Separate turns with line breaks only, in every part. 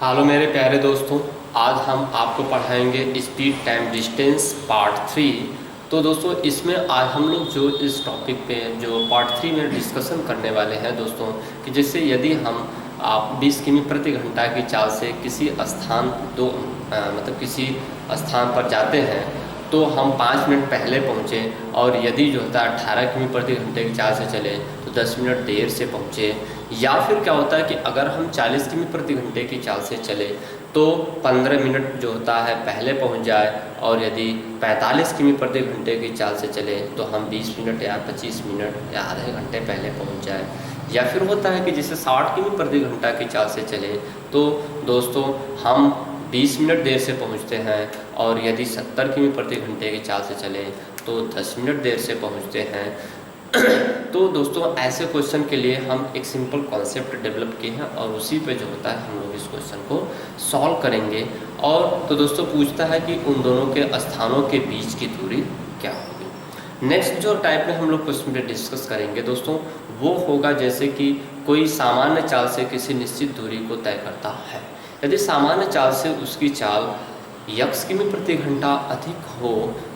Hello मेरे प्यारे दोस्तों, आज हम आपको पढ़ाएंगे स्पीड टाइम डिस्टेंस पार्ट 3। तो दोस्तों इसमें आज हम लोग जो इस टॉपिक पे जो पार्ट 3 में डिस्कशन करने वाले हैं दोस्तों, कि जैसे यदि हम आप 20 किमी प्रति घंटा की चाल से किसी स्थान किसी स्थान पर जाते हैं तो हम 5 मिनट पहले पहुँचे, और यदि जो होता है 18 किमी प्रति घंटे की चाल से चले तो 10 मिनट देर से पहुँचे। या फिर क्या होता है कि अगर हम 40 किमी प्रति घंटे की चाल से चले तो 15 मिनट जो होता है पहले पहुंच जाए, और यदि 45 किमी प्रति घंटे की चाल से चले तो हम 20 मिनट या 25 मिनट या आधे घंटे पहले पहुंच जाए। या फिर होता है कि जैसे 60 किमी प्रति घंटा की चाल से चले तो दोस्तों हम 20 मिनट देर से पहुंचते हैं, और यदि 70 किमी प्रति घंटे की चाल से चले तो 10 मिनट देर से पहुंचते हैं। तो दोस्तों ऐसे क्वेश्चन के लिए हम एक सिंपल कॉन्सेप्ट डेवलप किए हैं, और उसी पे जो होता है हम लोग इस क्वेश्चन को सॉल्व करेंगे। और तो दोस्तों पूछता है कि उन दोनों के स्थानों के बीच की दूरी क्या होगी। नेक्स्ट जो टाइप में हम लोग क्वेश्चन पे डिस्कस करेंगे दोस्तों, वो होगा जैसे कि कोई सामान्य चाल से किसी निश्चित दूरी को तय करता है। यदि सामान्य चाल से उसकी चाल x किमी प्रति घंटा अधिक हो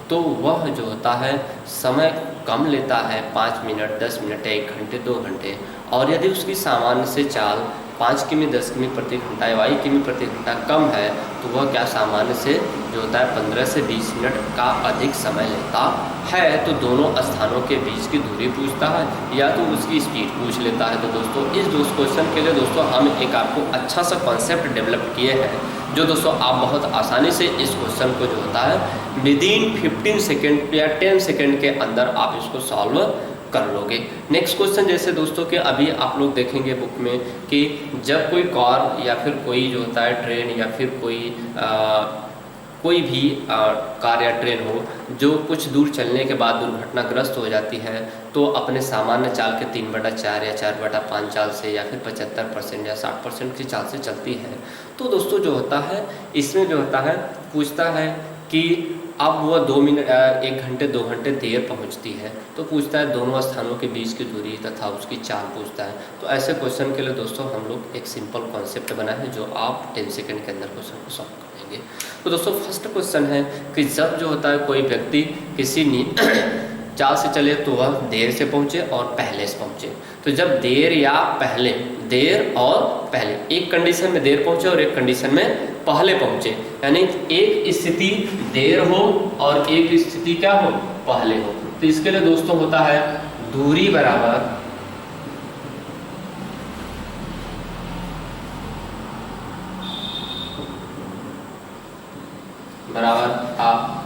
तो वह जो होता है समय कम लेता है, 5 मिनट, 10 मिनट, 1 घंटे, 2 घंटे। और यदि उसकी सामान्य से चाल 5 किमी, 10 किमी प्रति घंटा या y किमी प्रति घंटा कम है तो वह क्या सामान्य से जो होता है 15 से 20 मिनट का अधिक समय लेता है। तो दोनों स्थानों के बीच की दूरी पूछता है या तो उसकी स्पीड पूछ लेता है। तो दोस्तों इस क्वेश्चन के लिए दोस्तों हम एक आपको अच्छा सा कॉन्सेप्ट डेवलप किए हैं, जो दोस्तों आप बहुत आसानी से इस क्वेश्चन को जो होता है विदिन 15 सेकेंड या 10 सेकेंड के अंदर आप इसको सॉल्व कर लोगे। नेक्स्ट क्वेश्चन जैसे दोस्तों कि अभी आप लोग देखेंगे बुक में कि जब कोई कार या फिर कोई जो होता है ट्रेन या फिर कोई भी कार या ट्रेन हो जो कुछ दूर चलने के बाद दुर्घटनाग्रस्त हो जाती है तो अपने सामान्य चाल के 3/4 या 4/5 चाल से या फिर 75% या 60% की चाल से चलती है। तो दोस्तों जो होता है इसमें जो होता है पूछता है कि अब वह 2 मिनट 1 घंटे 2 घंटे देर पहुंचती है, तो पूछता है दोनों स्थानों के बीच की दूरी तथा उसकी चाल पूछता है। तो ऐसे क्वेश्चन के लिए दोस्तों हम लोग एक सिंपल कॉन्सेप्ट बनाए हैं जो आप 10 सेकेंड के अंदर क्वेश्चन को सॉल्व कर लेंगे। तो दोस्तों फर्स्ट क्वेश्चन है कि जब जो होता है कोई व्यक्ति किसी चाल से चले तो वह देर से पहुँचे और पहले से पहुँचे। तो जब देर और पहले एक कंडीशन में देर पहुँचे और एक कंडीशन में पहले पहुँचे, यानी एक स्थिति देर हो और एक स्थिति क्या हो, पहले हो। तो इसके लिए दोस्तों होता है दूरी बराबर आप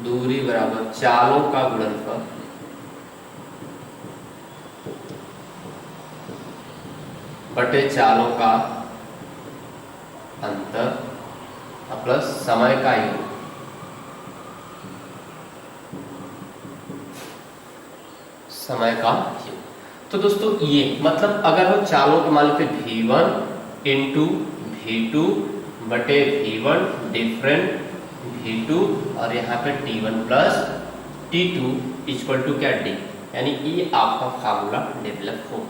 दूरी बराबर चालों का गुणनफल बटे चालों का अंतर प्लस समय का योग। तो दोस्तों ये मतलब अगर हम चालों के मान लेते V1 इंटू V2 बटे V1 डिफरेंट V2 और यहाँ पे T1 plus T2 equal to क्या D, यानी ये आपका फार्मूला डेवलप हो।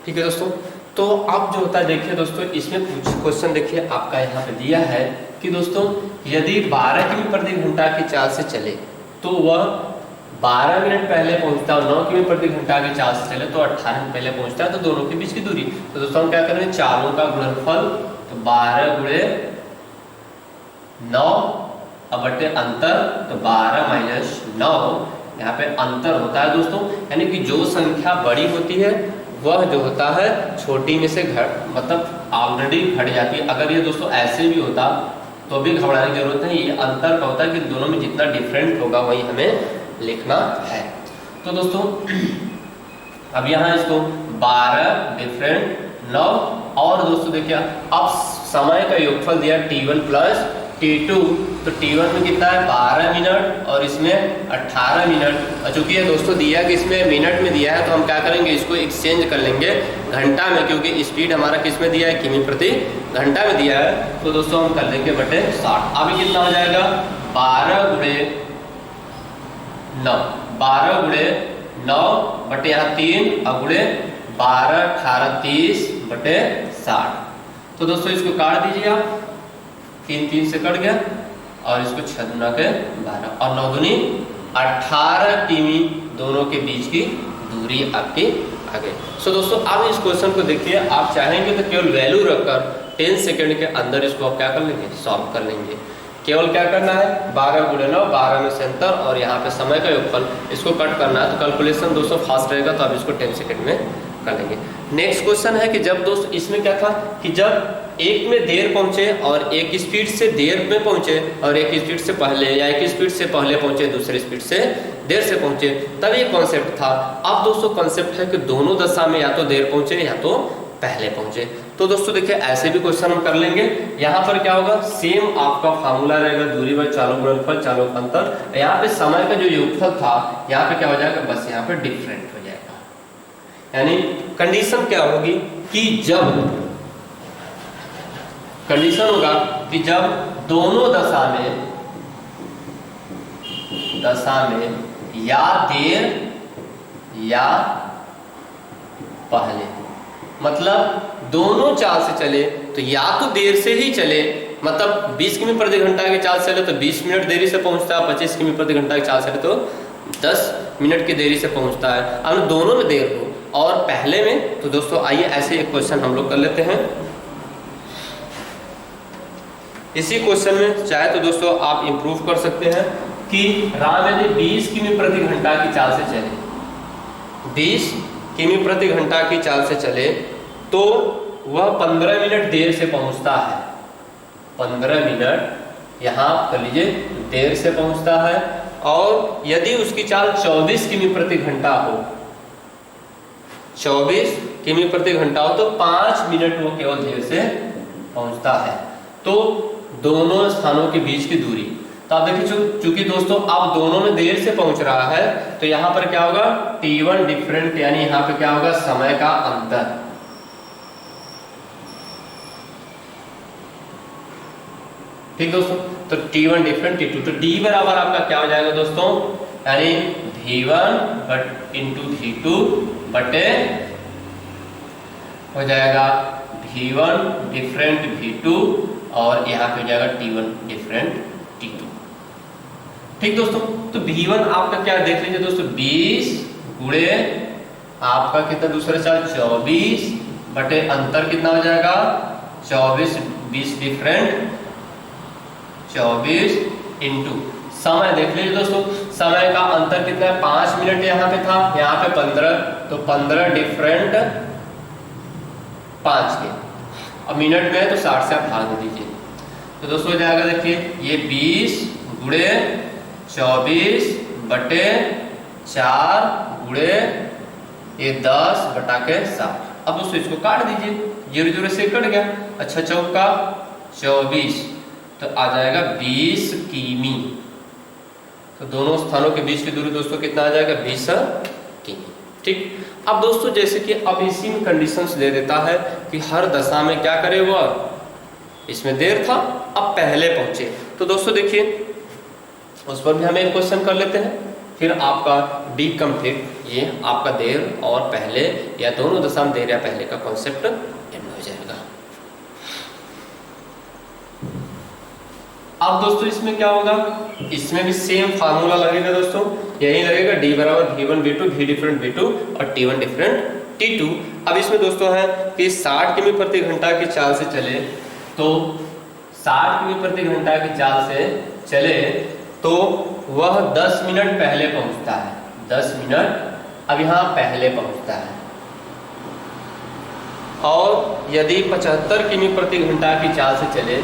ठीक है दोस्तों, तो अब जो होता है देखिए दोस्तों इसमें कुछ क्वेश्चन देखिए आपका यहाँ पे दिया है कि दोस्तों यदि 12 किमी प्रति घंटा की चाल से चले तो वह 12 मिनट पहले पहुंचता है, 9 किमी प्रति घंटा की चाल से चले तो 18 मिनट पहले पहुंचता है। तो दोनों के बीच की दूरी, तो दोस्तों हम क्या करेंगे चालों का गुणनफल, तो 12 गुणे 9 बटे अंतर, तो 12 माइनस 9 यहाँ पे अंतर होता है दोस्तों, यानी कि जो संख्या बड़ी होती है वह जो होता है छोटी में से ऑलरेडी घट जाती है। अगर ये दोस्तों ऐसे भी होता तो भी घबराने की जरूरत नहीं, ये अंतर का होता है कि दोनों में जितना डिफरेंट होगा वही हमें लिखना है। तो दोस्तों अब यहाँ इसको 12 डिफरेंट 9, और दोस्तों देखिए अब समय का योगफल दिया T1 प्लस T2, तो T1 में कितना है 12 मिनट और इसमें 18 मिनट। और चूंकि ये दोस्तों दिया कि इसमें मिनट में दिया है तो हम क्या करेंगे इसको एक्सचेंज कर लेंगे घंटा में, क्योंकि स्पीड हमारा किस में दिया है, किमी प्रति घंटा में दिया है। तो दोस्तों हम कर लेंगे बटे 60। अब कितना हो जाएगा 12 गुणे 9 बटे यहाँ 3 और गुणे 12, 18, 30 बटे 60। तो दोस्तों इसको काट दीजिए आप, 3 3 से कट गया और इसको 6 दूना के 12 और 9 दूनी 18 किमी दोनों के बीच की दूरी आपकी आ गई। सो दोस्तों आप इस क्वेश्चन को देखिए, आप चाहेंगे तो केवल वैल्यू रखकर 10 सेकंड के अंदर इसको आप क्या कर लेंगे, सॉल्व कर लेंगे। केवल क्या करना है, 12 गुणे 9, 12 में से अंतर और यहाँ पे समय का योगफल, इसको कट करना है। तो कैलकुलेशन दोस्तों फास्ट रहेगा, तो आप इसको 10 सेकंड में कर लेंगे। नेक्स्ट क्वेश्चन है कि जब दोस्त इसमें क्या था कि जब एक में देर पहुंचे और एक स्पीड से देर में पहुंचे और एक स्पीड से पहले या एक स्पीड से पहले पहुंचे दूसरे स्पीड से देर से पहुंचे, तब ये कॉन्सेप्ट था। अब दोस्तों कॉन्सेप्ट है कि दोनों दशा में या तो देर पहुंचे या तो पहले पहुंचे। तो दोस्तों देखिए ऐसे भी क्वेश्चन हम कर लेंगे। यहाँ पर क्या होगा, सेम आपका फार्मूला रहेगा, दूरी बाय चालों गुणनफल चालों का अंतर। यहाँ पे समय का जो योगफल था, यहाँ पे क्या हो जाएगा, बस यहाँ पे डिफरेंट हो जाएगा। यानी कंडीशन क्या होगी कि जब कंडीशन होगा कि जब दोनों दशा में या देर या पहले, मतलब दोनों चाल से चले तो या तो देर से ही चले, मतलब 20 किमी प्रति घंटा की चाल से चले तो 20 मिनट देरी से पहुंचता है, 25 किमी प्रति घंटा की चाल से चले तो 10 मिनट की देरी से पहुंचता है। अब दोनों में देर हो और पहले में, तो दोस्तों आइए ऐसे एक क्वेश्चन हम लोग कर लेते हैं। इसी क्वेश्चन में चाहे तो दोस्तों आप इंप्रूव कर सकते हैं कि राम यदि 20 किमी प्रति घंटा की चाल से चले, 20 किमी प्रति घंटा की चाल से चले तो वह 15 मिनट देर से पहुंचता है। 15 मिनट यहाँ कर लीजिए देर से पहुंचता है। और यदि उसकी चाल 24 किमी प्रति घंटा हो, 24 किमी प्रति घंटा हो तो 5 मिनट वो केवल देर से पहुंचता है। तो दोनों स्थानों के बीच की दूरी, तो आप देखिए चूंकि दोस्तों आप दोनों में देर से पहुंच रहा है तो यहाँ पर क्या होगा, T1 डिफरेंट, यानी यहाँ पे क्या होगा, समय का अंतर। ठीक दोस्तों, तो T1 डिफरेंट T2, तो D बराबर आपका क्या हो जाएगा दोस्तों, यानी V1 इंटू V2 बटे हो जाएगा V1 डिफरेंट V2 और यहाँ पे हो जाएगा T1 डिफरेंट T2। ठीक दोस्तों, तो V1 आपका क्या देख लीजिए दोस्तों, 20 गुणे आपका कितना दूसरा चाल 24 बटे अंतर कितना हो जाएगा 24, 20 डिफरेंट 24 इंटू समय देख लीजिए दोस्तों, समय का अंतर कितना है 5 मिनट यहाँ पे था, यहाँ पे 15, तो 15 डिफरेंट 5 के, अब मिनट में है तो 60 से आप भाग दीजिए। तो दोस्तों हो जाएगा देखिए ये 20 गुणे 24 बटे 4 गुणे ये 10 बटा के 60। अब दोस्तों इसको काट दीजिए, 0 0 से कट गया, अच्छा चौका 24 तो आ जाएगा 20 किमी। तो दोनों स्थानों के बीच की दूरी दोस्तों कितना आ जाएगा 20 किमी। ठीक, अब दोस्तों जैसे कि अब इसी में कंडीशंस दे देता है कि हर दशा में क्या करे वह, इसमें देर था अब पहले पहुंचे। तो दोस्तों देखिए उस पर भी हम एक क्वेश्चन कर लेते हैं, फिर आपका डी कंप्लीट, ये आपका देर और पहले या दोनों दशा में देर या पहले का कॉन्सेप्ट एंड हो जाएगा। अब दोस्तों इसमें क्या होगा, इसमें भी सेम फार्मूला लगेगा दोस्तों, यही लगेगा D बराबर V1 V2 V different V2 और T1 डिफरेंट T2। अब इसमें दोस्तों है कि 60 किमी प्रति घंटा की चाल से चले तो 60 किमी प्रति घंटा की चाल से चले तो वह 10 मिनट पहले पहुंचता है, 10 मिनट अब यहाँ पहले पहुंचता है। और यदि 75 किमी प्रति घंटा की चाल से चले,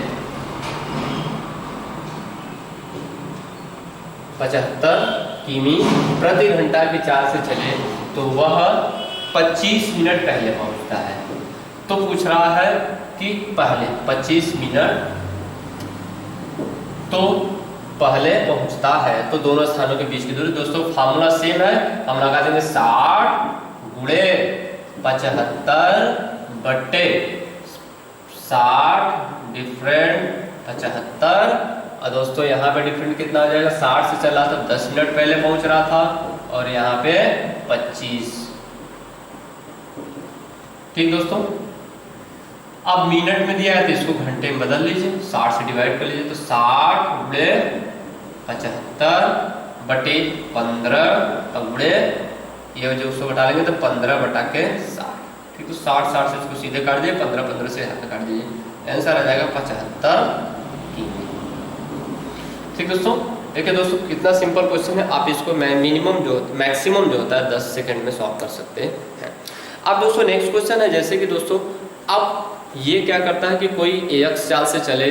75 किमी प्रति घंटा की चाल से चले तो वह 25 मिनट पहले पहुंचता है। तो पूछ रहा है कि पहले 25 मिनट तो पहले पहुंचता है, तो दोनों स्थानों के बीच की दूरी दोस्तों फार्मूला सेम है, हम लगा देंगे 60 गुणे 75 बटे 60 डिफरेंट 75। और दोस्तों यहाँ पे डिफरेंट कितना आ जाएगा, 60 से चला तो 10 मिनट पहले पहुंच रहा था और यहाँ पे 25 ठीक दोस्तों, अब मिनट में दिया है तो इसको घंटे में बदल लीजिए, 60 से डिवाइड कर लीजिए, तो 60 गुणे 75 बटे 15 गुणे ये जो उसको घटा लेंगे तो 15 बटा के 60। ठीक, तो 60 60 से इसको सीधे काट दिए, 15 15 से यहाँ पे काट दीजिए, आंसर आ जाएगा 75 किमी। ठीक दोस्तों, देखिए दोस्तों कितना सिंपल क्वेश्चन है, आप इसको मैक्सिमम जो होता है 10 सेकंड में सॉल्व कर सकते हैं। अब दोस्तों नेक्स्ट क्वेश्चन है, जैसे कि दोस्तों अब ये क्या करता है कि कोई एक्स चाल से चले,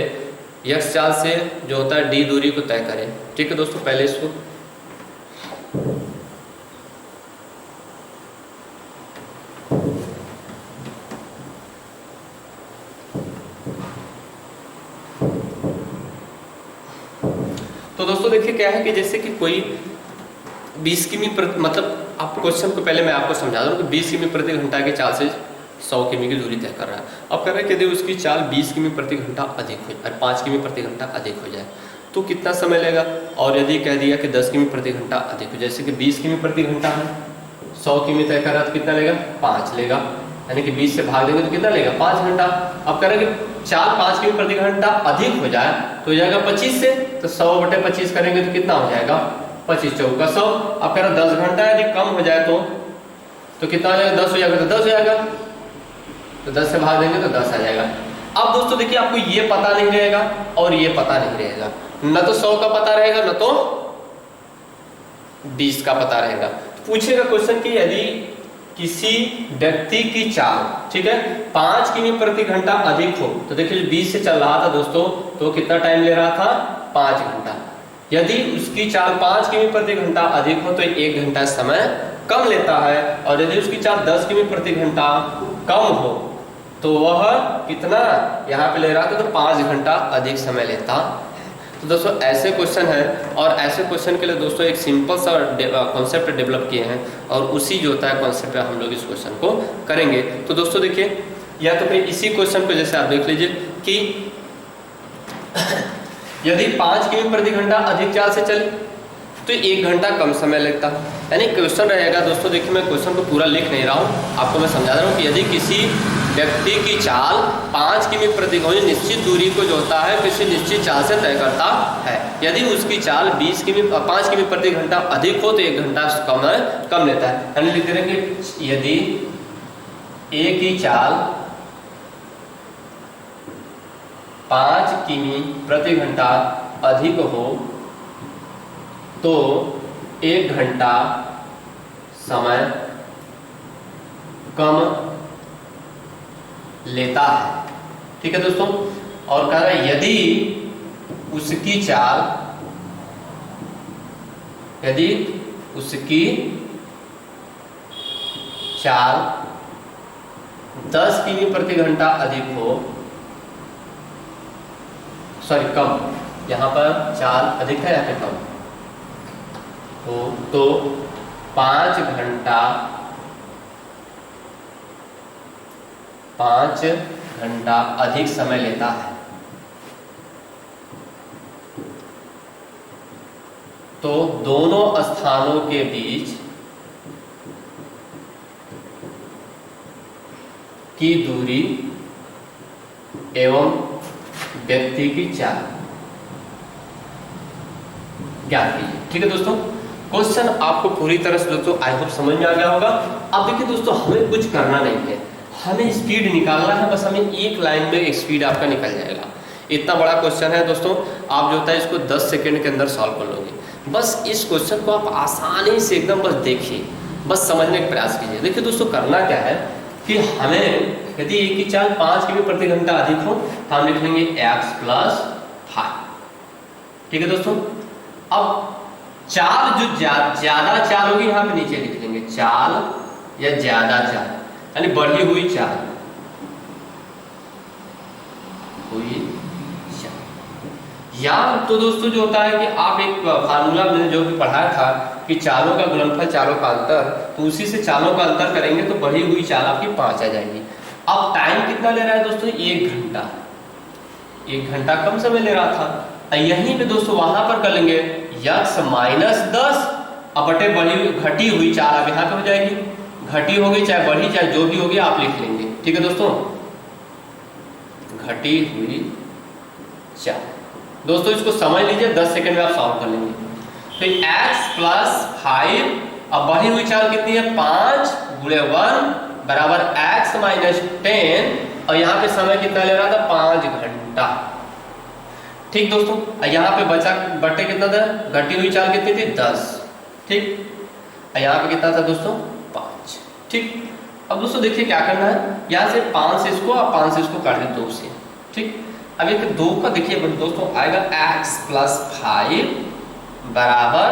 एक्स चाल से जो होता है डी दूरी को तय करे। ठीक है दोस्तों, पहले इसको तो दोस्तों देखिए क्या है कि जैसे कि कोई 20 किमी मतलब आप क्वेश्चन को पहले मैं आपको समझा दूं कि 20 किमी प्रति घंटा की चाल से 100 किमी की दूरी तय कर रहा है। अब कह रहा है कि यदि उसकी चाल 20 किमी प्रति घंटा अधिक हो और 5 किमी प्रति घंटा अधिक हो जाए तो कितना समय लेगा, और यदि कह दिया कि 10 किमी प्रति घंटा अधिक हो, जैसे कि 20 किमी प्रति घंटा है, 100 किमी तय कर रहा है तो कितना लेगा, 5 लेगा, यानी कि 20 से भाग देंगे तो कितना लेगा, 5 घंटा। अब कह रहे हैं कि चाल 5 किमी प्रति घंटा अधिक हो जाए तो हो जाएगा 25 से, तो 100 बटे 25 करेंगे तो कितना हो जाएगा, 25 चौका 100। अब कह रहा 10 घंटा यदि कम हो जाए तो कितना हो जाएगा, 10 हो जाएगा, तो 10 हो जाएगा, तो 10 से भाग देंगे तो 10 आ जाएगा। अब दोस्तों देखिए आपको ये पता नहीं रहेगा और ये पता नहीं रहेगा, न तो 100 का पता रहेगा न तो 20 का पता रहेगा। तो पूछेगा क्वेश्चन कि यदि किसी व्यक्ति की चाल, ठीक है, 5 किमी प्रति घंटा अधिक हो, तो देखिए 20 से चल रहा था दोस्तों तो कितना टाइम ले रहा था, 5 घंटा। यदि उसकी चाल 5 किमी प्रति घंटा अधिक हो तो 1 घंटा समय कम लेता है, और यदि उसकी चाल 10 किमी प्रति घंटा कम हो तो वह कितना यहाँ पे ले रहा था, तो 5 घंटा अधिक समय लेता है। तो दोस्तों ऐसे क्वेश्चन है, और ऐसे क्वेश्चन के लिए दोस्तों एक सिंपल सा कॉन्सेप्ट डेवलप किए हैं, और उसी जो होता है कॉन्सेप्ट पे हम लोग इस क्वेश्चन को करेंगे। तो दोस्तों देखिए, या तो फिर इसी क्वेश्चन को जैसे आप देख लीजिए कि यदि 5 किमी प्रति घंटा अधिक चाल से चले तो 1 घंटा कम समय लगता, यानी क्वेश्चन रहेगा दोस्तों, देखिए मैं क्वेश्चन को पूरा लिख नहीं रहा हूँ, आपको मैं समझा रहा हूँ कि यदि किसी व्यक्ति की चाल 5 किमी प्रति घंटा निश्चित दूरी को जो होता है किसी निश्चित चाल से तय करता है, यदि उसकी चाल 5 किमी प्रति घंटा अधिक हो तो 1 घंटा कम लेता है। यानी लिख दे रहे हैं कि यदि ए की चाल 5 किमी प्रति घंटा अधिक हो तो 1 घंटा समय कम लेता है। ठीक है दोस्तों, और कह रहा है यदि उसकी चाल 10 किमी प्रति घंटा अधिक हो, सॉरी कम, यहाँ पर चाल अधिक है, यहाँ पे कम हो तो 5 घंटा अधिक समय लेता है। तो दोनों स्थानों के बीच की दूरी एवं व्यक्ति की चाल ज्ञात कीजिए। ठीक है दोस्तों, क्वेश्चन आपको पूरी तरह से दोस्तों आई होप समझ में आ गया होगा। अब देखिए दोस्तों, हमें कुछ करना नहीं है, हमें स्पीड निकालना है, बस हमें एक लाइन में एक स्पीड आपका निकल जाएगा। इतना बड़ा क्वेश्चन है दोस्तों, आप जो होता है इसको 10 सेकंड के अंदर सॉल्व कर लोगे। बस इस क्वेश्चन को आप आसानी से एकदम बस देखिए, बस समझने का प्रयास कीजिए। देखिए दोस्तों, करना क्या है कि हमें यदि एक की चाल 5 किमी प्रति घंटा अधिक हो तो हम लिख लेंगे x + 5। ठीक है दोस्तों, अब चाल जो ज्यादा चाल होगी यहाँ पे नीचे लिख लेंगे, चाल या ज्यादा चाल यानी बढ़ी हुई चाल, या तो दोस्तों जो होता है कि आप एक फार्मूला मैंने जो भी पढ़ाया था कि चालों का गुणनफल चालों का अंतर, तो उसी से चालों का अंतर करेंगे तो बढ़ी हुई चाल आपकी 5 आ जाएगी। अब टाइम कितना ले रहा है दोस्तों, 1 घंटा, 1 घंटा कम समय ले रहा था। यहीं पे दोस्तों वहां पर कर लेंगे x - 10 अब बटे घटी हुई चाल अब यहाँ पे हो जाएगी, घटी होगी चाहे बढ़ी चाहे जो भी होगी आप लिख लेंगे। ठीक है दोस्तों, घटी हुई चाल। दोस्तों इसको समझ लीजिए, 10 सेकंड में आप सॉल्व कर लेंगे। तो x प्लस 5, अब बढ़ी हुई चाल कितनी है, 5 गुणे 1 बराबर x माइनस 10, और यहाँ पे समय कितना ले रहा था, 5 घंटा। ठीक दोस्तों, यहाँ पे बचा बटे कितना था, घटी हुई चाल कितनी थी, 10। ठीक, यहाँ पे कितना था दोस्तों, 5। ठीक, अब दोस्तों देखिए क्या करना है, यहाँ से 5 से इसको और 5 से इसको काट दे 2 से। ठीक, अब एक 2 का देखिए दोस्तों आएगा x प्लस 5 बराबर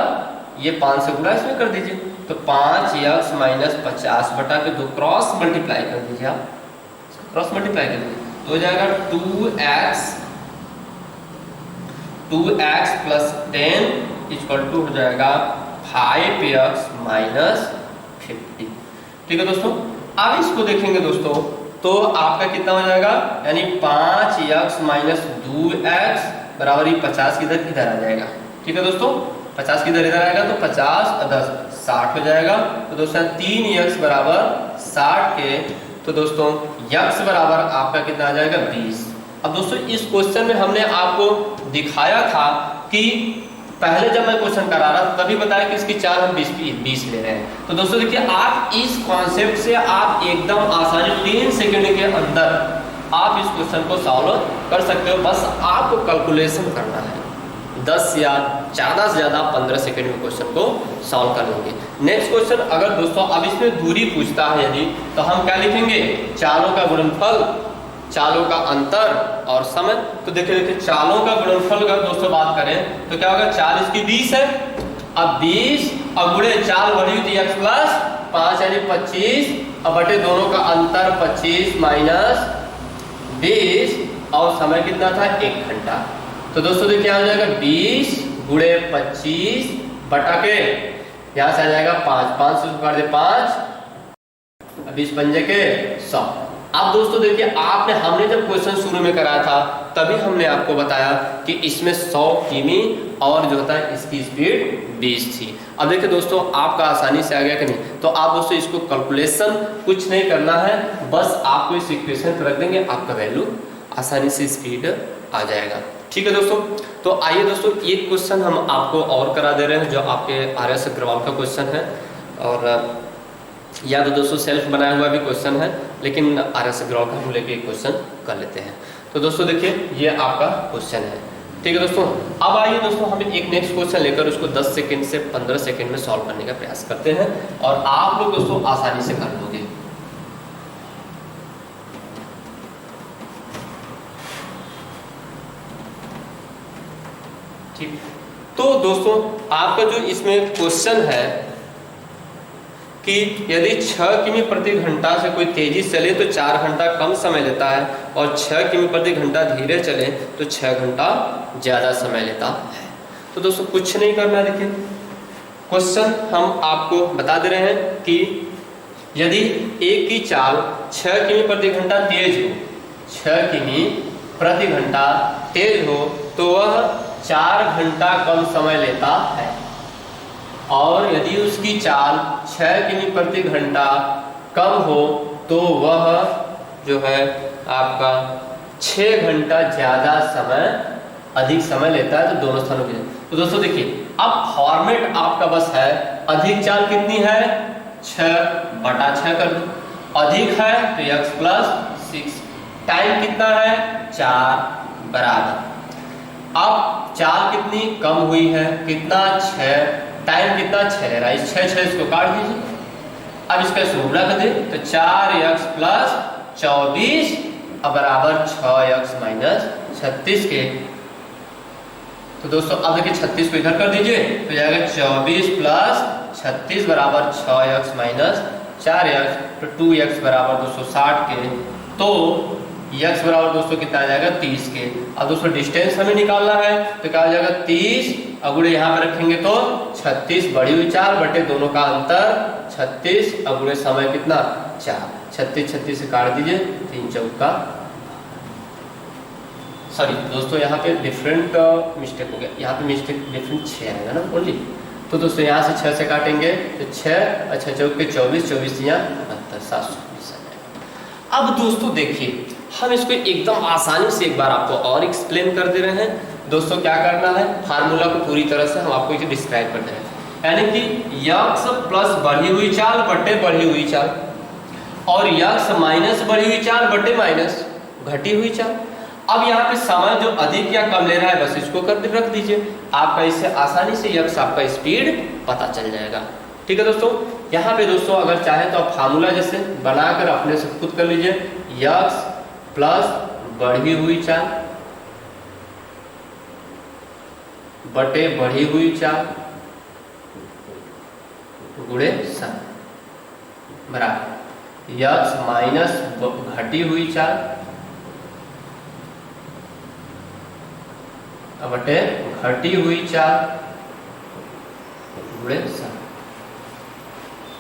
ये 5 से गुणा इसमें कर दीजिए, तो 5x माइनस 50 बटा के 2 क्रॉस मल्टीप्लाई कर दीजिए, आप क्रॉस मल्टीप्लाई कर दीजिए तो हो जाएगा 2x प्लस 10 इक्वल टू हो जाएगा 5x माइनस 50। ठीक है दोस्तों, अब इसको देखेंगे दोस्तों तो आपका कितना हो जाएगा, यानी 5x माइनस 2x बराबर 50 किधर इधर आ जाएगा। ठीक है दोस्तों, 50 किधर इधर आएगा तो 50 और 10 60 हो जाएगा। तो दोस्तों 3x बराबर 60 के, तो दोस्तों x बराबर आपका कितना आ जाएगा, 20। अब दोस्तों इस क्वेश्चन में हमने आपको दिखाया था कि पहले जब मैं क्वेश्चन करा रहा था तभी बताया कि इसकी चाल हम 20 ले रहे हैं। तो दोस्तों देखिए, आप इस कॉन्सेप्ट से आप एकदम आसानी 3 सेकंड के अंदर आप इस क्वेश्चन को सॉल्व कर सकते हो। बस आपको कैलकुलेशन करना है, 10 या ज़्यादा से ज़्यादा 15 सेकंड में क्वेश्चन को सॉल्व कर लेंगे। नेक्स्ट क्वेश्चन, अगर दोस्तों अब इसमें दूरी पूछता है यदि, तो हम क्या लिखेंगे, चालों का गुणनफल, चालों का अंतर और समय। तो देखिए चालों का गुणनफल का दोस्तों बात करें तो क्या होगा, चाल इसकी 20 है, अब 20 और गुणे चाल बढ़ी हुई x प्लस 5 यानी 25, अब बटे दोनों का अंतर 25 माइनस 20, और समय कितना था, 1 घंटा। तो दोस्तों देखिए आ जाएगा 20 गुणे 25 बटा के यहाँ से आ जाएगा 5 से काट दे 5, 20 पंजे के 100। अब दोस्तों देखिए हमने जब क्वेश्चन शुरू में कराया था तभी हमने आपको बताया कि इसमें 100 किमी और जो होता है इसकी स्पीड 20 थी। अब देखिए दोस्तों आपका आसानी से आ गया कि नहीं, तो आप दोस्तों इसको कैलकुलेशन कुछ नहीं करना है, बस आपको इस इक्वेशन पर रख देंगे, आपका वैल्यू आसानी से स्पीड आ जाएगा। ठीक है दोस्तों, तो आइए दोस्तों एक क्वेश्चन हम आपको और करा दे रहे हैं जो आपके RS अग्रवाल का क्वेश्चन है, और या तो दोस्तों सेल्फ बनाया हुआ भी क्वेश्चन है, लेकिन RS अग्रवाल का हम लेके क्वेश्चन कर लेते हैं। तो दोस्तों देखिए ये आपका क्वेश्चन है। ठीक है दोस्तों, अब आइए दोस्तों हम एक नेक्स्ट क्वेश्चन लेकर उसको 10 सेकंड से 15 सेकंड में सॉल्व करने का प्रयास करते हैं, और आप लोग दोस्तों आसानी से कर लोगे। ठीक, तो दोस्तों आपका जो इसमें क्वेश्चन है कि यदि 6 किमी प्रति घंटा से कोई तेजी चले तो 4 घंटा कम समय लेता है, और 6 किमी प्रति घंटा धीरे चले तो 6 घंटा ज़्यादा समय लेता है। तो दोस्तों कुछ नहीं करना, देखिए क्वेश्चन हम आपको बता दे रहे हैं कि यदि एक की चाल 6 किमी प्रति घंटा तेज हो, 6 किमी प्रति घंटा तेज हो तो वह 4 घंटा कम समय लेता है, और यदि उसकी चाल 6 किमी प्रति घंटा कम हो तो वह जो है आपका 6 घंटा ज़्यादा समय अधिक समय लेता है। तो दोनों स्थानों के, तो दोस्तों देखिए अब फॉर्मेट आपका बस है, अधिक चाल कितनी है, 6 बटा 6 कर दो, अधिक है तो x प्लस 6, टाइम कितना है 4 बराबर, अब चाल कितनी कम हुई है, कितना 6, टाइम कितना 6 ले रहा है, इस 6 इसको काट दीजिए, अब इसका गुणा कर दे तो 4x प्लस 24 बराबर 6x माइनस 36 के। तो दोस्तों अब देखिए 36 को इधर कर दीजिए तो जाएगा 24 प्लस 36 बराबर 6x माइनस 4x, तो 2x बराबर 260 के, तो x बराबर दोस्तों कितना आ जाएगा 30 के। अब दोस्तों डिस्टेंस हमें निकालना है तो क्या आ जाएगा 30, अगुड़े यहाँ पे रखेंगे तो 36 बढ़ी हुई चाल बटे दोनों का अंतर 36, अगुड़े समय कितना 4, 36 से काट दीजिए 3 चौका, सॉरी दोस्तों यहाँ पे डिफरेंट मिस्टेक हो गया, यहाँ पे मिस्टेक डिफरेंट 6 आएगा ना ओनली। तो दोस्तों यहाँ से 6 से काटेंगे तो 6 अच्छा चौके 24, 24 यहाँ 72, 720 आ जाएगा। अब दोस्तों देखिए, हम इसको एकदम आसानी से एक बार आपको और एक्सप्लेन कर दे रहे हैं। दोस्तों क्या करना है, फार्मूला को पूरी तरह से हम आपको इसे डिस्क्राइब कर दे रहे हैं। यानी कि यक्स प्लस बढ़ी हुई चाल बटे बढ़ी हुई चाल, और यक्स माइनस बढ़ी हुई चाल बटे माइनस घटी हुई चाल। अब यहाँ पे समय जो अधिक या कम ले रहा है बस इसको कर रख दीजिए, आपका इससे आसानी से यक्स आपका स्पीड पता चल जाएगा। ठीक है दोस्तों, यहाँ पे दोस्तों अगर चाहे तो आप फार्मूला जैसे बनाकर अपने से खुद कर लीजिए, यक्स प्लस बढ़ी हुई चाल बटे बढ़ी हुई चाल गुणे समय बराबर यक्स माइनस घटी हुई चाल बटे घटी हुई चाल गुणे समय।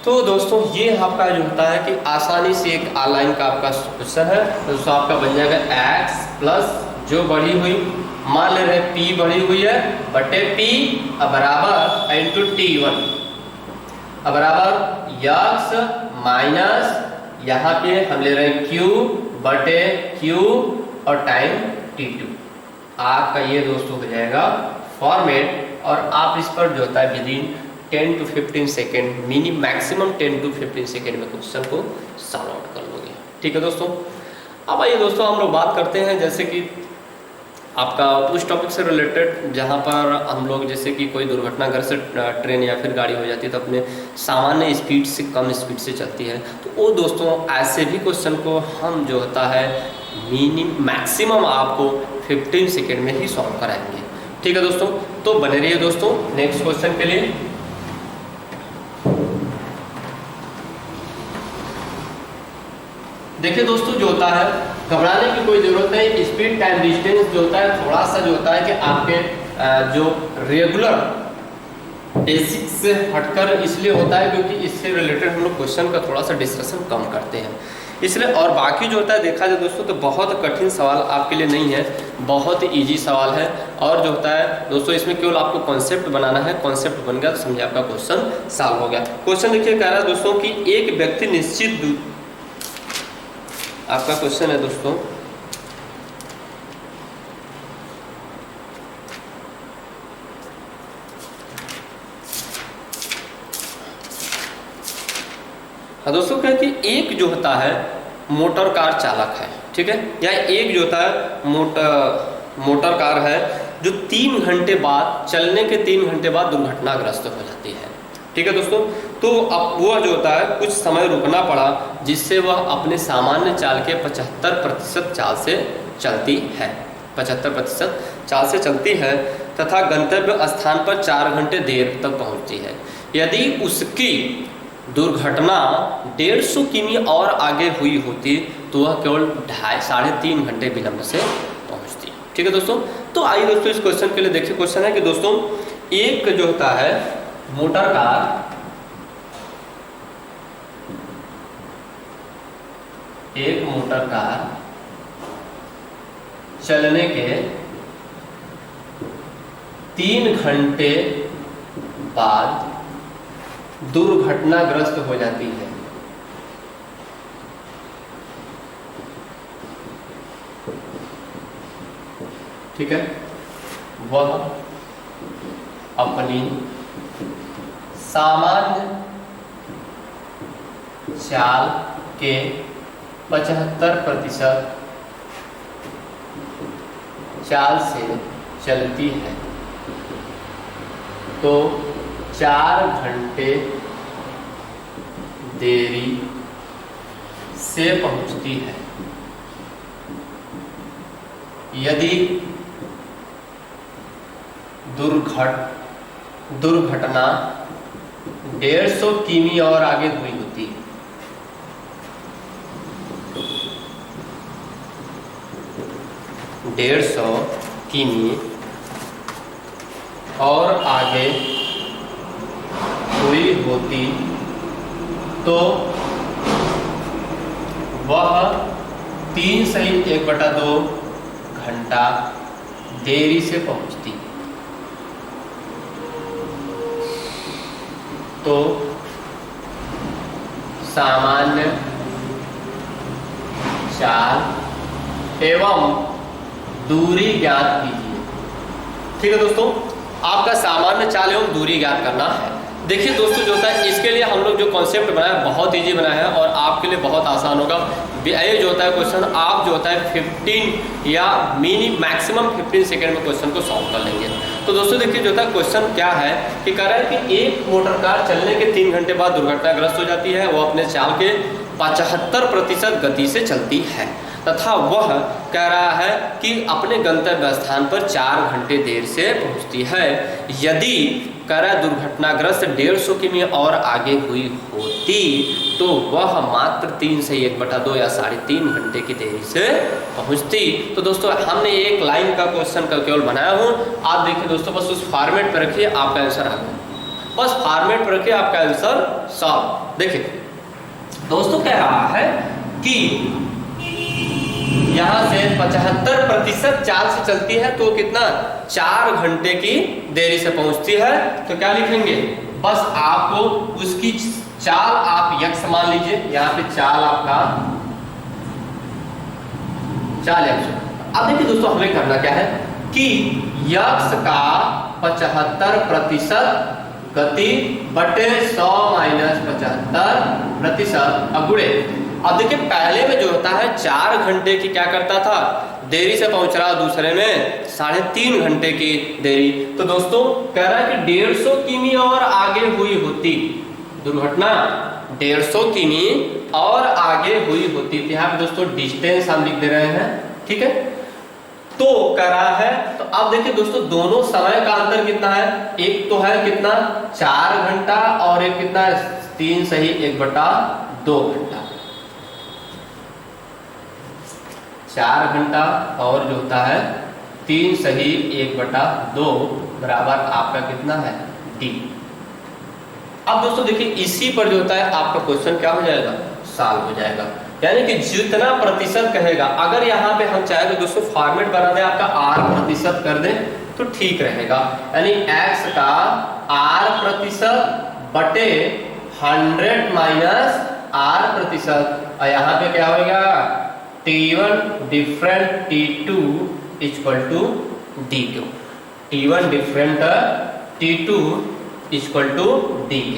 तो दोस्तों ये आपका जो होता है कि आसानी से एक ऑनलाइन का आपका क्वेश्चन है। दोस्तों आपका बन जाएगा x प्लस जो बढ़ी हुई, मान ले रहे p बढ़ी हुई है बटे p बराबर इंटू t1 बराबर यक्स माइनस यहाँ पे हम ले रहे हैं q बटे q और टाइम t2। आपका ये दोस्तों हो जाएगा फॉर्मेट, और आप इस पर जो होता है with in 10 to 15 second, minimum maximum 10 to 15 second में क्वेश्चन को सॉल्व आउट कर लोगे। ठीक है दोस्तों, अब आइए दोस्तों हम लोग बात करते हैं जैसे कि आपका उस टॉपिक से रिलेटेड जहाँ पर हम लोग जैसे कि कोई दुर्घटनाग्रस्त ट्रेन या फिर गाड़ी हो जाती है तो अपने सामान्य स्पीड से कम स्पीड से चलती है, तो वो दोस्तों ऐसे भी क्वेश्चन को हम जो होता है मैक्सिमम आपको 15 सेकेंड में ही सॉल्व कराएंगे। ठीक है दोस्तों, तो बने रहिए दोस्तों नेक्स्ट क्वेश्चन के लिए। देखिए दोस्तों जो होता है घबराने की कोई जरूरत नहीं, स्पीड टाइम डिस्टेंस जो होता है थोड़ा सा जो होता है कि आपके जो रेगुलर बेसिक से हटकर इसलिए होता है क्योंकि इससे रिलेटेड हम लोग क्वेश्चन का थोड़ा सा डिस्कशन कम करते हैं इसलिए। और बाकी जो होता है देखा जाए दोस्तों तो बहुत कठिन सवाल आपके लिए नहीं है, बहुत इजी सवाल है। और जो होता है दोस्तों इसमें केवल आपको कॉन्सेप्ट बनाना है, कॉन्सेप्ट बन गया तो समझिए आपका क्वेश्चन सॉल्व हो गया। क्वेश्चन देखिए कह रहा है दोस्तों कि एक व्यक्ति निश्चित आपका क्वेश्चन है दोस्तों, हाँ दोस्तों क्या कि एक जो होता है मोटर कार चालक है, ठीक है, या एक जो होता है मोटर कार है जो 3 घंटे बाद चलने के 3 घंटे बाद दुर्घटनाग्रस्त हो जाती है। ठीक है दोस्तों, तो अब वो जो होता है कुछ समय रुकना पड़ा जिससे वह अपने सामान्य चाल के 75% चाल से चलती है, 75% चाल से चलती है तथा गंतव्य स्थान पर 4 घंटे देर तक पहुंचती है। यदि उसकी दुर्घटना 150 किमी और आगे हुई होती तो वह केवल 3.5 घंटे विलंब से पहुंचती। ठीक है दोस्तों, तो आइए दोस्तों इस क्वेश्चन के लिए देखिए। क्वेश्चन है कि दोस्तों एक जो होता है मोटर कार, एक मोटर कार चलने के 3 घंटे बाद दुर्घटनाग्रस्त हो जाती है। ठीक है, वह अपनी सामान्य चाल के 75% चाल से चलती है तो 4 घंटे देरी से पहुंचती है। यदि दुर्घटना 150 किमी और आगे हुई होती है, 150 किमी और आगे हुई होती तो वह 3 सही 1/2 घंटा देरी से पहुंचती। तो सामान्य चाल एवं दूरी ज्ञात कीजिए। ठीक है दोस्तों, आपका सामान्य चाल एवं दूरी ज्ञात करना है। देखिए दोस्तों, जो होता है इसके लिए हम लोग जो कॉन्सेप्ट बनाया बहुत इजी बनाया है और आपके लिए बहुत आसान होगा। ये जो होता है क्वेश्चन आप जो होता है 15 या मैक्सिमम 15 सेकेंड में क्वेश्चन को सॉल्व कर लेंगे। तो दोस्तों देखिए, जो होता है क्वेश्चन क्या है कि कह रहा है कि एक मोटर कार चलने के 3 घंटे बाद दुर्घटनाग्रस्त हो जाती है। वो अपने चाल के 75% गति से चलती है तथा वह कह रहा है कि अपने गंतव्य स्थान पर 4 घंटे देर से पहुंचती है। यदि कह रहा है दुर्घटनाग्रस्त 150 किमी और आगे हुई होती तो वह मात्र 3 से 1/2 या 3.5 घंटे की देरी से पहुंचती। तो दोस्तों हमने एक लाइन का क्वेश्चन का केवल बनाया हूँ। आप देखिए दोस्तों, बस उस फॉर्मेट पर रखिए, आपका आंसर आ गया। बस फॉर्मेट पर रखिए, आपका आंसर सॉल्व। देखिए दोस्तों, कह रहा है कि यहाँ से 75% चाल से चलती है तो कितना 4 घंटे की देरी से पहुंचती है। तो क्या लिखेंगे, बस आपको उसकी चाल आप यक्स मान लीजिए। यहाँ पे चाल आपका चाल यक्स। अब देखिए दोस्तों, हमें करना क्या है कि यक्स का 75% गति बटे 100 माइनस 75% अब गुणे। अब देखिए पहले में जो होता है 4 घंटे की क्या करता था देरी से पहुंच रहा, दूसरे में 3.5 घंटे की देरी। तो दोस्तों कह रहा है कि 150 किमी और आगे हुई होती दुर्घटना, 150 किमी और आगे हुई होती। यहाँ पे दोस्तों डिस्टेंस हम लिख दे रहे हैं, ठीक है। तो कह रहा है, तो अब देखिए दोस्तों दोनों समय का अंतर कितना है, एक तो है कितना 4 घंटा और एक कितना है 3 सही 1/2 घंटा। 4 घंटा और जो होता है 3 सही 1/2 बराबर आपका कितना है डी। अब दोस्तों देखिए इसी पर जो होता है आपका क्वेश्चन क्या हो जाएगा, सॉल्व हो जाएगा। यानी कि जितना प्रतिशत कहेगा, अगर यहाँ पे हम चाहे तो दोस्तों फॉर्मेट बना दे आपका r% कर दे तो ठीक रहेगा। यानी x का r% बटे 100 माइनस r%। और यहाँ पे क्या होगा T1 different T2 equal to DQ। T1 different T2 equal to DK।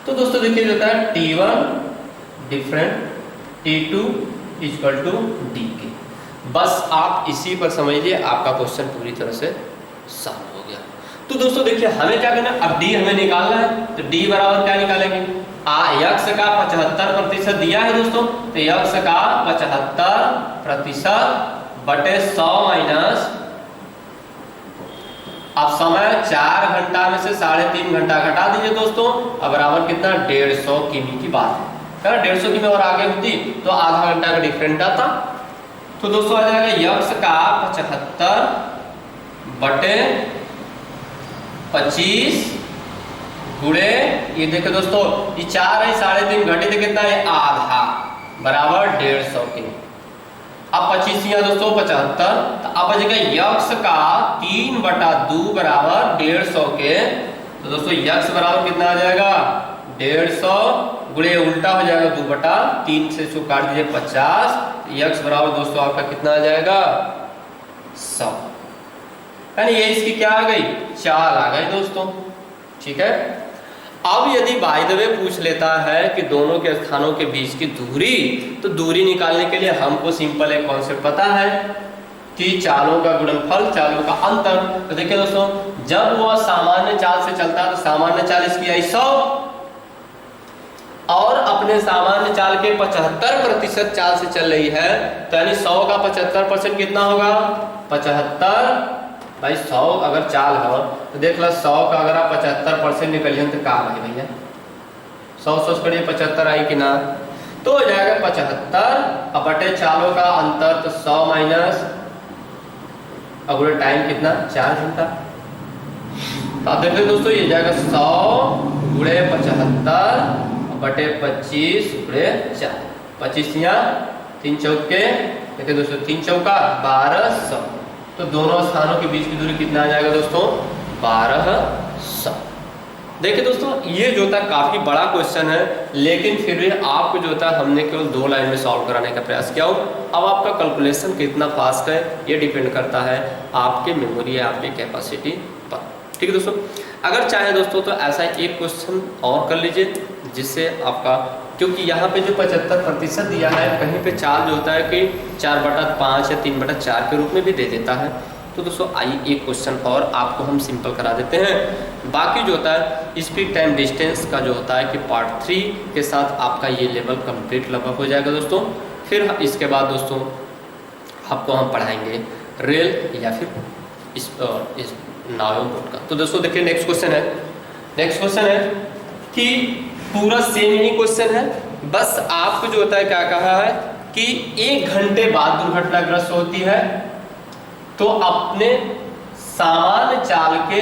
तो दोस्तों देखिए जो होता है T1 different T2 equal to DK। बस आप इसी पर समझिए, आपका क्वेश्चन पूरी तरह से सॉल्व हो गया। तो दोस्तों देखिए हमें क्या करना है, अब D हमें निकालना है। तो D बराबर क्या निकालेंगे, यक्स का 75% दिया है दोस्तों, तो यक्स का 75% बटे 100 माइनस, अब समय 4 घंटा में से 3.5 घंटा घटा दीजिए दोस्तों। अब बराबर कितना 150 किमी की बात है। 150 किमी और आगे होती तो आधा घंटा का डिफरेंट आता। तो दोस्तों आ जाएगा यक्स का 75 बटे 25 गुणे, ये देखो दोस्तों ये 4 है 3.5 घंटे तो कितना है आधा बराबर 150 किमी। अब 25 यहाँ दोस्तों 75, तो अब बचेगा यक्स का 3/2 बराबर 150 के। तो दोस्तों यक्स बराबर कितना आ जाएगा 150 गुणे उल्टा हो जाएगा 2/3 से इसको काट दीजिए 50। यक्स बराबर दोस्तों आपका कितना आ जाएगा 100। यानी ये इसकी क्या आ गई चाल आ गई दोस्तों, ठीक है। अब यदि बाय द वे पूछ लेता है कि दोनों के स्थानों के बीच की दूरी, तो दूरी निकालने के लिए हमको सिंपल एक कॉन्सेप्ट पता है कि चालों का गुणनफल चालों का अंतर। तो देखिए दोस्तों जब वह सामान्य चाल से चलता है तो सामान्य चाल इसकी आई 100 और अपने सामान्य चाल के 75% चाल से चल रही है, तो यानी 100 का 75% कितना होगा 75। भाई 100 अगर चाल हो तो देख लो 100 का अगर आप 75% निकलिए तो क्या है भैया 100 करिए 75 आई कि ना, तो हो जाएगा 75 अब बटे चालों का अंतर, तो 100 माइनस अब टाइम कितना 4 घंटा। तो आप देखिए दोस्तों ये जाएगा 100 गुणे 75 बटे 25 गुणे 4, 25 यहाँ 3 चौके, देखिए दोस्तों 3 चौका 1200। तो दोनों स्थानों के बीच की दूरी कितना आ जाएगा दोस्तों 1200। देखिए दोस्तों, ये जो था काफ़ी बड़ा क्वेश्चन है, लेकिन फिर भी आपको जो था हमने केवल 2 लाइन में सॉल्व कराने का प्रयास किया हो। अब आपका कैलकुलेशन कितना फास्ट है ये डिपेंड करता है आपके मेमोरी या आपकी कैपेसिटी पर। ठीक है दोस्तों, अगर चाहे दोस्तों तो ऐसा एक क्वेश्चन और कर लीजिए जिससे आपका, क्योंकि यहाँ पे जो 75% दिया है, कहीं पे चार्ज जो होता है कि 4/5 या 3/4 के रूप में भी दे देता है। तो दोस्तों आइए एक क्वेश्चन और आपको हम सिंपल करा देते हैं। बाकी जो होता है स्पीड टाइम डिस्टेंस का जो होता है कि पार्ट 3 के साथ आपका ये लेवल कंप्लीट लगभग हो जाएगा दोस्तों। फिर इसके बाद दोस्तों आपको हम पढ़ाएंगे रेल या फिर इस नाव बोट का। तो दोस्तों देखिए नेक्स्ट क्वेश्चन है कि पूरा सेम ही क्वेश्चन है, बस आपको जो होता है क्या कहा है कि 1 घंटे बाद दुर्घटनाग्रस्त होती है तो अपने सामान्य चाल के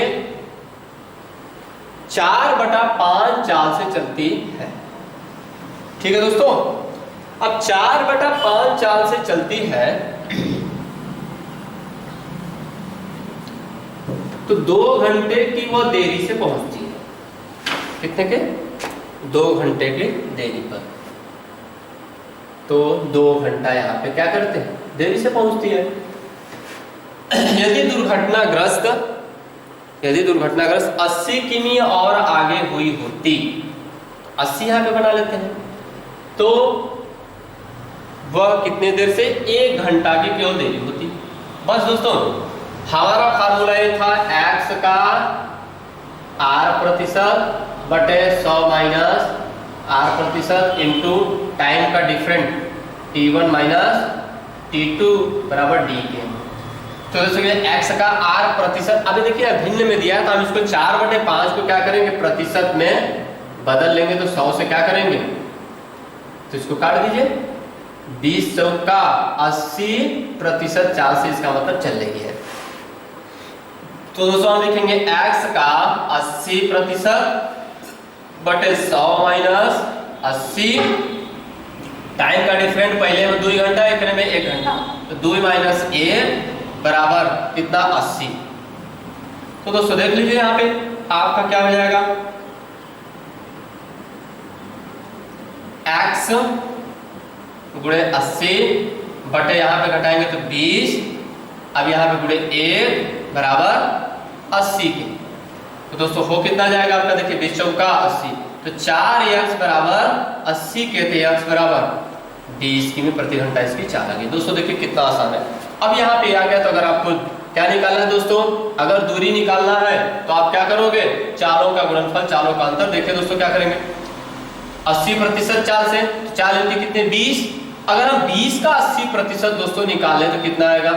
4/5 चाल से चलती है। ठीक है दोस्तों, अब 4/5 चाल से चलती है तो 2 घंटे की वो देरी से पहुंचती है। कितने के? 2 घंटे की देरी पर। तो 2 घंटा यहाँ पे क्या करते हैं, देरी से पहुंचती है। यदि दुर्घटनाग्रस्त 80 किमी और आगे हुई होती, 80 यहाँ पे बना लेते हैं, तो वह कितने देर से 1 घंटा की केवल देरी होती। बस दोस्तों हमारा फार्मूला ये था x का r% बटे 100 माइनस r% इंटू टाइम का डिफरेंट t1 माइनस t2 बराबर d के। तो दोस्तों x का r%, अभी देखिए भिन्न में दिया है तो हम इसको 4/5 को क्या करेंगे प्रतिशत में बदल लेंगे, तो 100 से क्या करेंगे, तो इसको काट दीजिए। 20 चौका 80%, 4 से इसका मतलब चल रही है। तो दोस्तों हम लिखेंगे x का 80% बटे 100 माइनस 80, टाइम का डिफरेंट पहले में 2 घंटा, एक में 1 घंटा, तो 2 माइनस 1 बराबर कितना 80। तो दोस्तों देख लीजिए यहाँ पे आपका क्या हो जाएगा, x गुणे 80 बटे यहाँ पे घटाएंगे तो 20, अब यहाँ पे गुणे 1 बराबर 80 के। तो दोस्तों हो कितना जाएगा आपका, देखिए 20 चौका 80, तो 4x बराबर 80 के, तो x बराबर 20 किमी प्रति घंटा इसकी चाल आ गई। दोस्तों देखिए कितना आसान है। अब यहाँ पे आ गया, तो अगर आपको क्या निकालना है दोस्तों, अगर दूरी निकालना है तो आप क्या करोगे, चालों का गुणनफल, चालों का अंतर। देखिए दोस्तों क्या करेंगे, 80% चाल से, तो चाल होती कितने 20, अगर हम 20 का 80% दोस्तों निकालें तो कितना आएगा,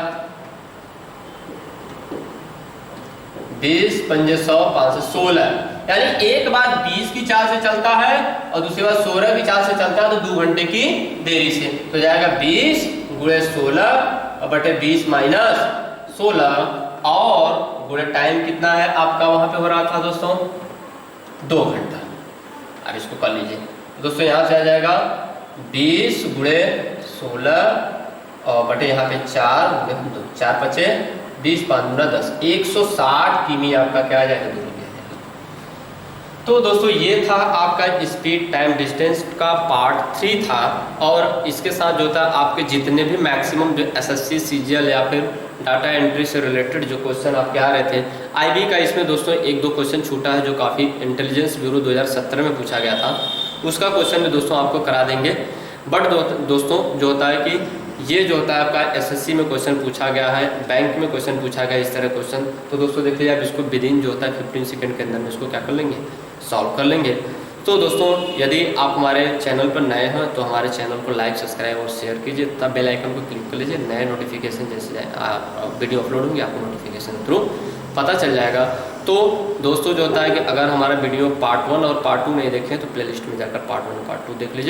20 पंजे 100 5 से 16, यानी एक बार 20 की चाल से चलता है और दूसरी बार 16 की चाल से चलता है, तो 2 घंटे की देरी से। तो जाएगा 20 गुणे 16 बटे 20 माइनस 16 और गुणे टाइम कितना है आपका वहां पे हो रहा था दोस्तों 2 घंटा। अब इसको कर लीजिए दोस्तों, यहाँ से आ जाएगा 20 गुणे 16 और बटे यहाँ पे 4 गुणे 2, 4 बचे 20 5 10, 160 किमी आपका क्या आ जाएगा, दूरी। तो दोस्तों ये था आपका स्पीड टाइम डिस्टेंस का पार्ट 3 था, और इसके साथ जो था आपके जितने भी मैक्सिमम जो एसएससी सीजीएल या फिर डाटा एंट्री से रिलेटेड जो क्वेश्चन आपके आ रहे थे, आईबी का इसमें दोस्तों 1-2 क्वेश्चन छूटा है जो काफ़ी इंटेलिजेंस ब्यूरो 2017 में पूछा गया था, उसका क्वेश्चन भी दोस्तों आपको करा देंगे। बट दोस्तों जो होता है कि ये जो होता है आपका एसएससी में क्वेश्चन पूछा गया है, बैंक में क्वेश्चन पूछा गया इस तरह क्वेश्चन, तो दोस्तों देखिए आप इसको विदिन जो होता है 15 सेकंड के अंदर में इसको क्या कर लेंगे, सॉल्व कर लेंगे। तो दोस्तों यदि आप हमारे चैनल पर नए हैं तो हमारे चैनल को लाइक सब्सक्राइब और शेयर कीजिए, तब बेल आइकन को क्लिक कर लीजिए, नए नोटिफिकेशन जैसे वीडियो अपलोड होंगे आपको नोटिफिकेशन थ्रू पता चल जाएगा। तो दोस्तों जो होता है कि अगर हमारा वीडियो पार्ट 1 और पार्ट 2 नहीं देखें तो प्लेलिस्ट में जाकर पार्ट 1 और पार्ट 2 देख लीजिए।